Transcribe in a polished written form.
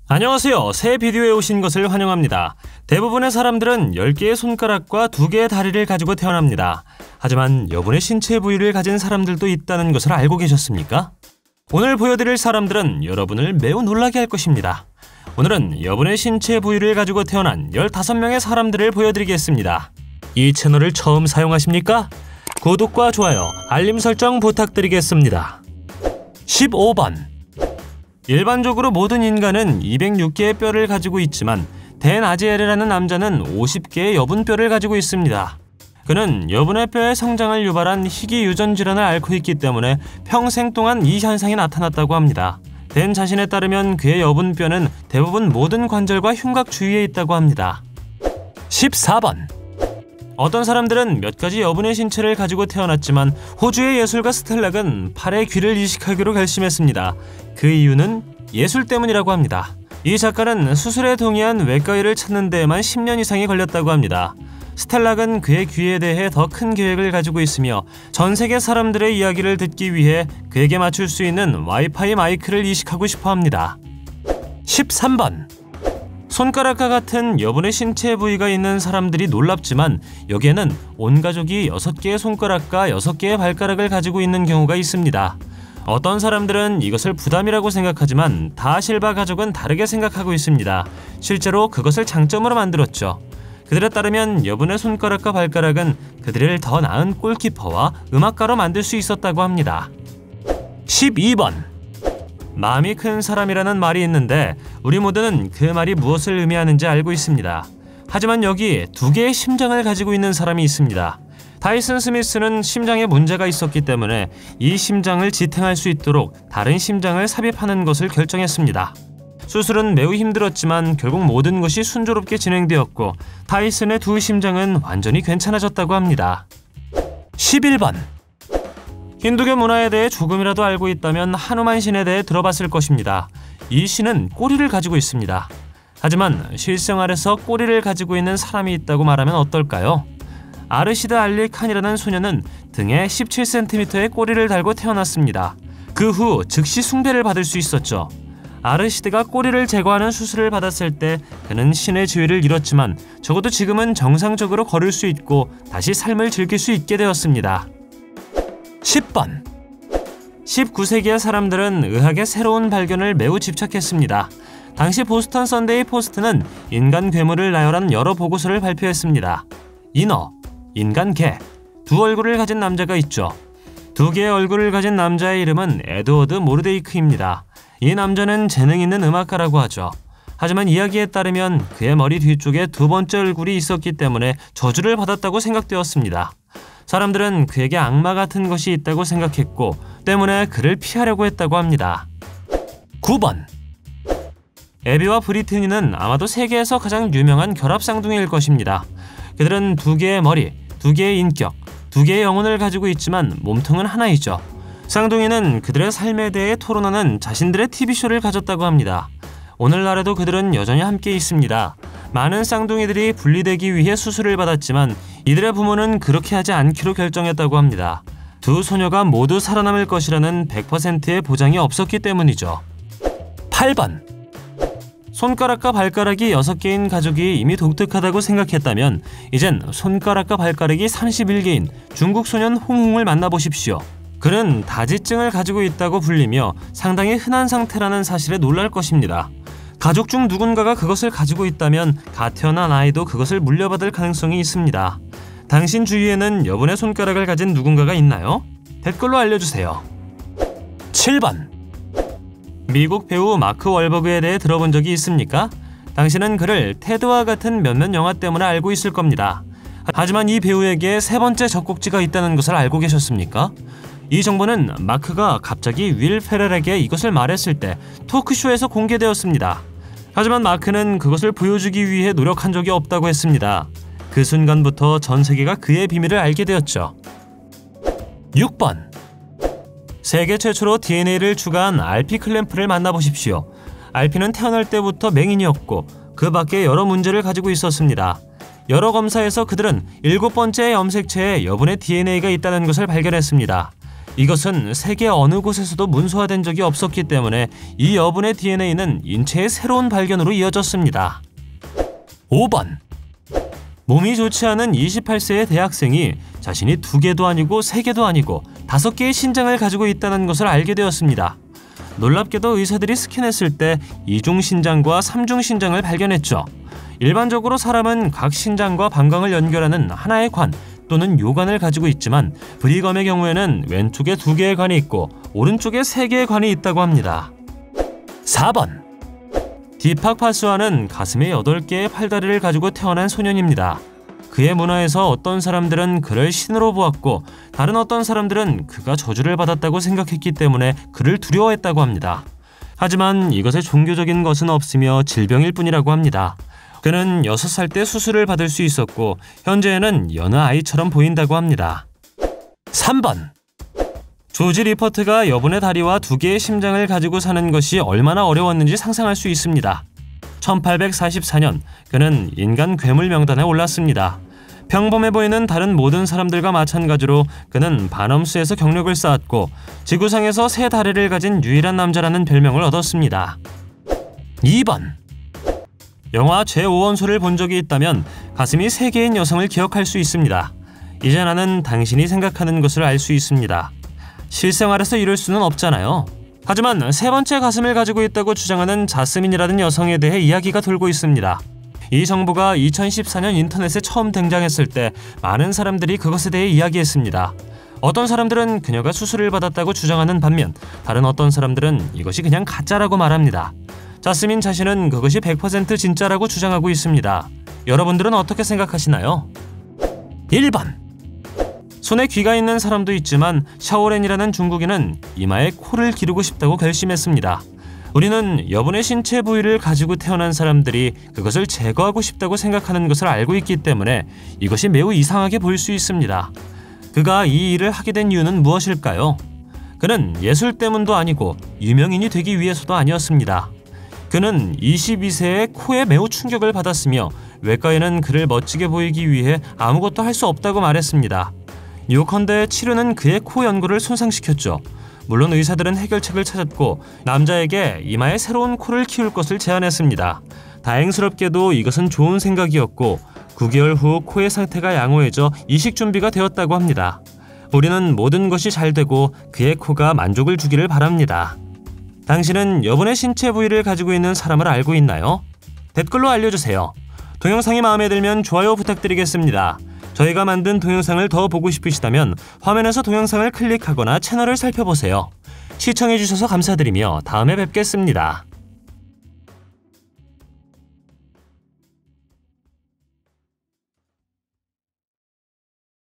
안녕하세요. 새 비디오에 오신 것을 환영합니다. 대부분의 사람들은 10개의 손가락과 2개의 다리를 가지고 태어납니다. 하지만 여분의 신체 부위를 가진 사람들도 있다는 것을 알고 계셨습니까? 오늘 보여드릴 사람들은 여러분을 매우 놀라게 할 것입니다. 오늘은 여분의 신체 부위를 가지고 태어난 15명의 사람들을 보여드리겠습니다. 이 채널을 처음 사용하십니까? 구독과 좋아요, 알림 설정 부탁드리겠습니다. 15번. 일반적으로 모든 인간은 206개의 뼈를 가지고 있지만 댄 아지에르라는 남자는 50개의 여분뼈를 가지고 있습니다. 그는 여분의 뼈의 성장을 유발한 희귀유전 질환을 앓고 있기 때문에 평생 동안 이 현상이 나타났다고 합니다. 댄 자신에 따르면 그의 여분뼈는 대부분 모든 관절과 흉곽 주위에 있다고 합니다. 14번. 어떤 사람들은 몇 가지 여분의 신체를 가지고 태어났지만 호주의 예술가 스텔락은 팔에 귀를 이식하기로 결심했습니다. 그 이유는 예술 때문이라고 합니다. 이 작가는 수술에 동의한 외과의를 찾는 데에만 10년 이상이 걸렸다고 합니다. 스텔락은 그의 귀에 대해 더 큰 계획을 가지고 있으며 전 세계 사람들의 이야기를 듣기 위해 그에게 맞출 수 있는 와이파이 마이크를 이식하고 싶어 합니다. 13번. 손가락과 같은 여분의 신체 부위가 있는 사람들이 놀랍지만 여기에는 온 가족이 6개의 손가락과 6개의 발가락을 가지고 있는 경우가 있습니다. 어떤 사람들은 이것을 부담이라고 생각하지만 다실바 가족은 다르게 생각하고 있습니다. 실제로 그것을 장점으로 만들었죠. 그들에 따르면 여분의 손가락과 발가락은 그들을 더 나은 골키퍼와 음악가로 만들 수 있었다고 합니다. 12번. 마음이 큰 사람이라는 말이 있는데 우리 모두는 그 말이 무엇을 의미하는지 알고 있습니다. 하지만 여기 2개의 심장을 가지고 있는 사람이 있습니다. 타이슨 스미스는 심장에 문제가 있었기 때문에 이 심장을 지탱할 수 있도록 다른 심장을 삽입하는 것을 결정했습니다. 수술은 매우 힘들었지만 결국 모든 것이 순조롭게 진행되었고 타이슨의 2 심장은 완전히 괜찮아졌다고 합니다. 11번. 힌두교 문화에 대해 조금이라도 알고 있다면 하누만 신에 대해 들어봤을 것입니다. 이 신은 꼬리를 가지고 있습니다. 하지만 실생활에서 꼬리를 가지고 있는 사람이 있다고 말하면 어떨까요? 아르시드 알리 칸이라는 소녀는 등에 17cm의 꼬리를 달고 태어났습니다. 그 후 즉시 숭배를 받을 수 있었죠. 아르시드가 꼬리를 제거하는 수술을 받았을 때 그는 신의 지위를 잃었지만 적어도 지금은 정상적으로 걸을 수 있고 다시 삶을 즐길 수 있게 되었습니다. 10번. 19세기의 사람들은 의학의 새로운 발견을 매우 집착했습니다. 당시 보스턴 선데이 포스트는 인간 괴물을 나열한 여러 보고서를 발표했습니다. 인어, 인간 개, 2 얼굴을 가진 남자가 있죠. 2개의 얼굴을 가진 남자의 이름은 에드워드 모르데이크입니다. 이 남자는 재능 있는 음악가라고 하죠. 하지만 이야기에 따르면 그의 머리 뒤쪽에 2번째 얼굴이 있었기 때문에 저주를 받았다고 생각되었습니다. 사람들은 그에게 악마 같은 것이 있다고 생각했고 때문에 그를 피하려고 했다고 합니다. 9번. 에비와 브리트니는 아마도 세계에서 가장 유명한 결합쌍둥이일 것입니다. 그들은 2개의 머리, 2개의 인격, 2개의 영혼을 가지고 있지만 몸통은 하나이죠. 쌍둥이는 그들의 삶에 대해 토론하는 자신들의 TV쇼를 가졌다고 합니다. 오늘날에도 그들은 여전히 함께 있습니다. 많은 쌍둥이들이 분리되기 위해 수술을 받았지만 이들의 부모는 그렇게 하지 않기로 결정했다고 합니다. 2 소녀가 모두 살아남을 것이라는 100%의 보장이 없었기 때문이죠. 8번. 손가락과 발가락이 6개인 가족이 이미 독특하다고 생각했다면 이젠 손가락과 발가락이 31개인 중국 소년 홍홍을 만나보십시오. 그는 다지증을 가지고 있다고 불리며 상당히 흔한 상태라는 사실에 놀랄 것입니다. 가족 중 누군가가 그것을 가지고 있다면 갓 태어난 아이도 그것을 물려받을 가능성이 있습니다. 당신 주위에는 여분의 손가락을 가진 누군가가 있나요? 댓글로 알려주세요. 7번. 미국 배우 마크 월버그에 대해 들어본 적이 있습니까? 당신은 그를 테드와 같은 몇몇 영화 때문에 알고 있을 겁니다. 하지만 이 배우에게 3번째 젖꼭지가 있다는 것을 알고 계셨습니까? 이 정보는 마크가 갑자기 윌 페렐에게 이것을 말했을 때 토크쇼에서 공개되었습니다. 하지만 마크는 그것을 보여주기 위해 노력한 적이 없다고 했습니다. 그 순간부터 전 세계가 그의 비밀을 알게 되었죠. 6번. 세계 최초로 DNA를 추가한 알피 클램프를 만나보십시오. 알피는 태어날 때부터 맹인이었고 그 밖에 여러 문제를 가지고 있었습니다. 여러 검사에서 그들은 7번째 염색체에 여분의 DNA가 있다는 것을 발견했습니다. 이것은 세계 어느 곳에서도 문서화된 적이 없었기 때문에 이 여분의 DNA는 인체의 새로운 발견으로 이어졌습니다. 5번. 몸이 좋지 않은 28세의 대학생이 자신이 2개도 아니고 3개도 아니고 5개의 신장을 가지고 있다는 것을 알게 되었습니다. 놀랍게도 의사들이 스캔했을 때 2중 신장과 3중 신장을 발견했죠. 일반적으로 사람은 각 신장과 방광을 연결하는 하나의 관 또는 요관을 가지고 있지만 브리검의 경우에는 왼쪽에 2개의 관이 있고 오른쪽에 3개의 관이 있다고 합니다. 4번. 디팍 파수아는 가슴에 8개의 팔다리를 가지고 태어난 소년입니다. 그의 문화에서 어떤 사람들은 그를 신으로 보았고 다른 어떤 사람들은 그가 저주를 받았다고 생각했기 때문에 그를 두려워했다고 합니다. 하지만 이것에 종교적인 것은 없으며 질병일 뿐이라고 합니다. 그는 6살 때 수술을 받을 수 있었고 현재에는 여느 아이처럼 보인다고 합니다. 3번. 조지 리퍼트가 여분의 다리와 2개의 심장을 가지고 사는 것이 얼마나 어려웠는지 상상할 수 있습니다. 1844년 그는 인간 괴물 명단에 올랐습니다. 평범해 보이는 다른 모든 사람들과 마찬가지로 그는 반엄수에서 경력을 쌓았고 지구상에서 3다리를 가진 유일한 남자라는 별명을 얻었습니다. 2번. 영화 제5원소를 본 적이 있다면 가슴이 3개인 여성을 기억할 수 있습니다. 이제 나는 당신이 생각하는 것을 알 수 있습니다. 실생활에서 이럴 수는 없잖아요. 하지만 3번째 가슴을 가지고 있다고 주장하는 자스민이라는 여성에 대해 이야기가 돌고 있습니다. 이 정보가 2014년 인터넷에 처음 등장했을 때 많은 사람들이 그것에 대해 이야기했습니다. 어떤 사람들은 그녀가 수술을 받았다고 주장하는 반면 다른 어떤 사람들은 이것이 그냥 가짜라고 말합니다. 자스민 자신은 그것이 100% 진짜라고 주장하고 있습니다. 여러분들은 어떻게 생각하시나요? 1번. 손에 귀가 있는 사람도 있지만 샤오렌이라는 중국인은 이마에 코를 기르고 싶다고 결심했습니다. 우리는 여분의 신체 부위를 가지고 태어난 사람들이 그것을 제거하고 싶다고 생각하는 것을 알고 있기 때문에 이것이 매우 이상하게 보일 수 있습니다. 그가 이 일을 하게 된 이유는 무엇일까요? 그는 예술 때문도 아니고 유명인이 되기 위해서도 아니었습니다. 그는 22세에 코에 매우 충격을 받았으며 외과에는 그를 멋지게 보이기 위해 아무것도 할 수 없다고 말했습니다. 요컨대 치료는 그의 코 연골을 손상시켰죠. 물론 의사들은 해결책을 찾았고 남자에게 이마에 새로운 코를 키울 것을 제안했습니다. 다행스럽게도 이것은 좋은 생각이었고 9개월 후 코의 상태가 양호해져 이식 준비가 되었다고 합니다. 우리는 모든 것이 잘 되고 그의 코가 만족을 주기를 바랍니다. 당신은 여분의 신체 부위를 가지고 있는 사람을 알고 있나요? 댓글로 알려주세요. 동영상이 마음에 들면 좋아요 부탁드리겠습니다. 저희가 만든 동영상을 더 보고 싶으시다면 화면에서 동영상을 클릭하거나 채널을 살펴보세요. 시청해주셔서 감사드리며 다음에 뵙겠습니다.